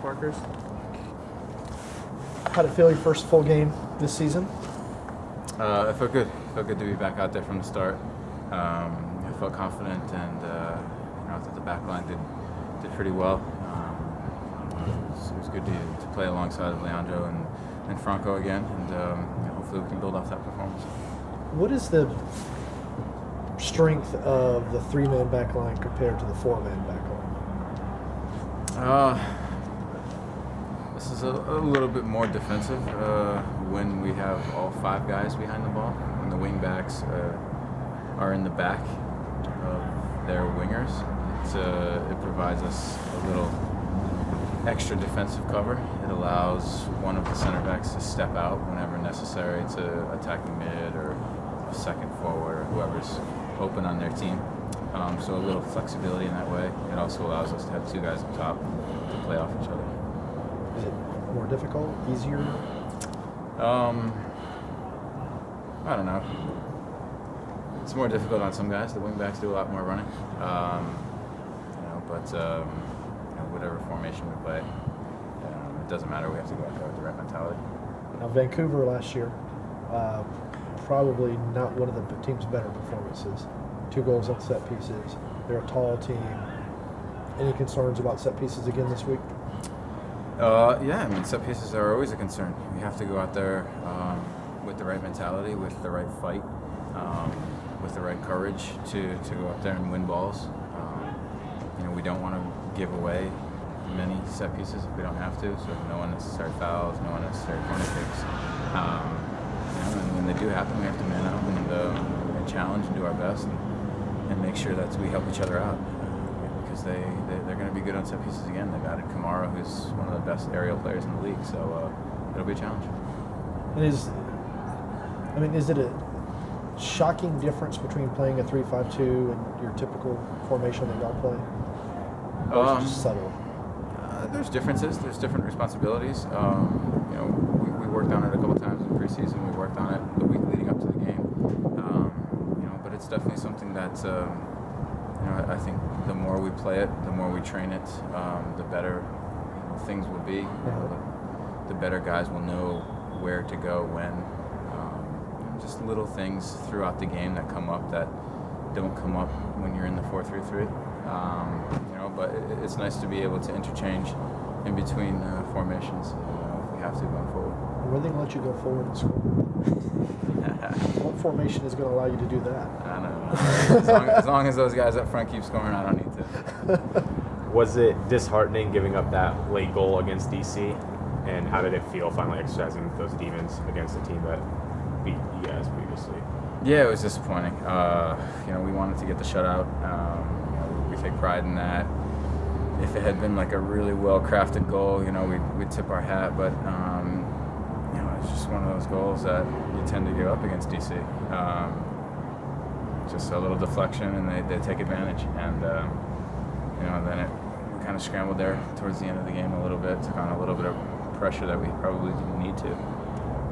Parkhurst. How'd it feel your first full game this season? It felt good. It felt good to be back out there from the start. I felt confident, and I thought the back line did pretty well. It was good to play alongside of Leandro and Franco again, and hopefully we can build off that performance. What is the strength of the three-man back line compared to the four-man back line? This is a little bit more defensive when we have all five guys behind the ball. When the wing backs are in the back of their wingers, it provides us a little extra defensive cover. It allows one of the center backs to step out whenever necessary to attack the mid or a second forward or whoever's open on their team. So a little flexibility in that way. It also allows us to have two guys up top to play off each other. Is it more difficult, easier? I don't know. It's more difficult on some guys. The wing backs do a lot more running. But whatever formation we play, it doesn't matter. We have to go out there with the right mentality. Now, Vancouver last year, probably not one of the team's better performances. 2 goals on set pieces. They're a tall team. Any concerns about set pieces again this week? Yeah, set pieces are always a concern. We have to go out there with the right mentality, with the right fight, with the right courage to go out there and win balls. We don't want to give away many set pieces if we don't have to, so no unnecessary fouls, no unnecessary corner kicks. And when they do happen, we have to man up and challenge and do our best and make sure that we help each other out. Because they're going to be good on set pieces again. They've added Kamara, who's one of the best aerial players in the league, so it'll be a challenge. Is it a shocking difference between playing a 3-5-2 and your typical formation that y'all play? Or is it just subtle? There's differences. There's different responsibilities. We worked on it a couple times in preseason. We worked on it the week leading up to the game. But it's definitely something that I think the more we play it, the more we train it, the better things will be. The better guys will know where to go when. Just little things throughout the game that come up that don't come up when you're in the 4-3-3. But it's nice to be able to interchange in between formations if we have to going forward. When are they going to let you go forward and score? What formation is going to allow you to do that? I don't know. As long as those guys up front keep scoring, I don't need to. Was it disheartening giving up that late goal against DC? And how did it feel finally exercising those demons against a team that beat you guys previously? Yeah, it was disappointing. We wanted to get the shutout. We take pride in that. If it had been like a really well-crafted goal, we'd tip our hat. But it's just one of those goals that you tend to give up against DC. Just a little deflection, and they take advantage. And then we kind of scrambled there towards the end of the game a little bit, took on a little bit of pressure that we probably didn't need to.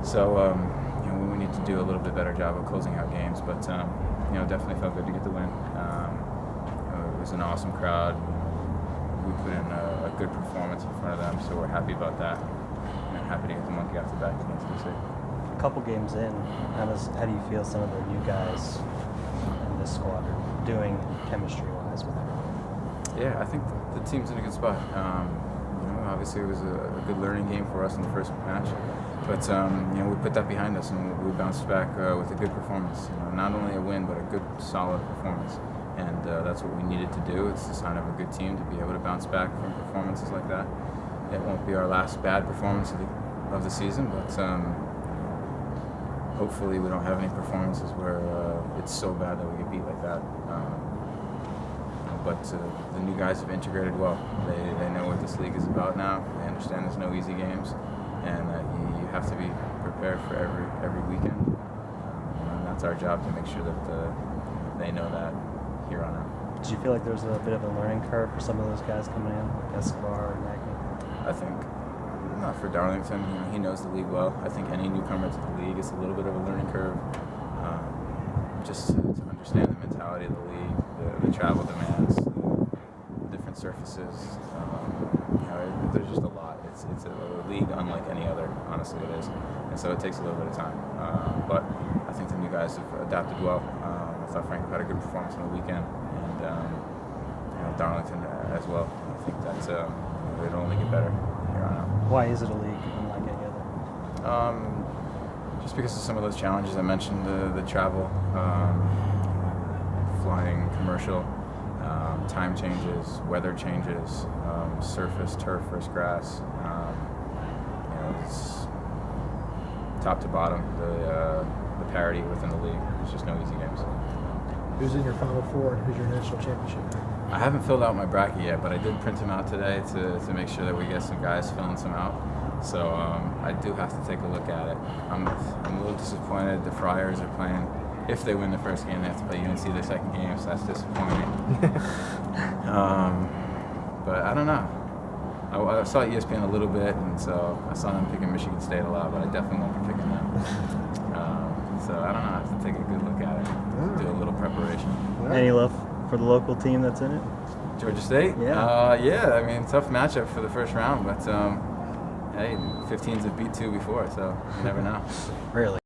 So we need to do a little bit better job of closing out games. But definitely felt good to get the win. It was an awesome crowd. We put in a good performance in front of them, so we're happy about that. And happy to get the monkey off the back against DC. A couple games in, how do you feel some of the new guys in this squad are doing chemistry-wise with everyone? Yeah, I think the team's in a good spot. Obviously it was a good learning game for us in the first match, but we put that behind us and we bounced back with a good performance. Not only a win, but a good, solid performance. And that's what we needed to do. It's a sign of a good team to be able to bounce back from performances like that. It won't be our last bad performance of the season, but hopefully we don't have any performances where it's so bad that we get beat like that. But the new guys have integrated well. They know what this league is about now. They understand there's no easy games, and that you have to be prepared for every weekend. And that's our job to make sure that they know that here on out. Did you feel like there was a bit of a learning curve for some of those guys coming in, like Escobar and Magny? I think not for Darlington. He knows the league well. I think any newcomer to the league is a little bit of a learning curve, just to understand the mentality of the league, the travel demands, the different surfaces. There's just a lot it's a league unlike any other. Honestly, it is, and so it takes a little bit of time. But I think the new guys have adapted well. I thought Frank had a good performance on the weekend, and Darlington as well. I think that it'll only get better here on out. Why is it a league unlike any other? Just because of some of those challenges I mentioned, the travel, flying commercial, time changes, weather changes, surface, turf versus grass. It's top to bottom, the parity within the league. There's just no easy games. Who's in your Final Four and who's your national championship? I haven't filled out my bracket yet, but I did print them out today to make sure that we get some guys filling some out. So I do have to take a look at it. I'm a little disappointed. The Friars are playing. If they win the first game, they have to play UNC their second game, so that's disappointing. But I don't know. I saw ESPN a little bit, and so I saw them picking Michigan State a lot, but I definitely won't be picking them. So I don't know. I have to take a good look at it, do a little preparation. Any love for the local team that's in it? Georgia State? Yeah. Yeah, I mean, tough matchup for the first round, but hey, 15s have beat 2 before, so you never know. Really?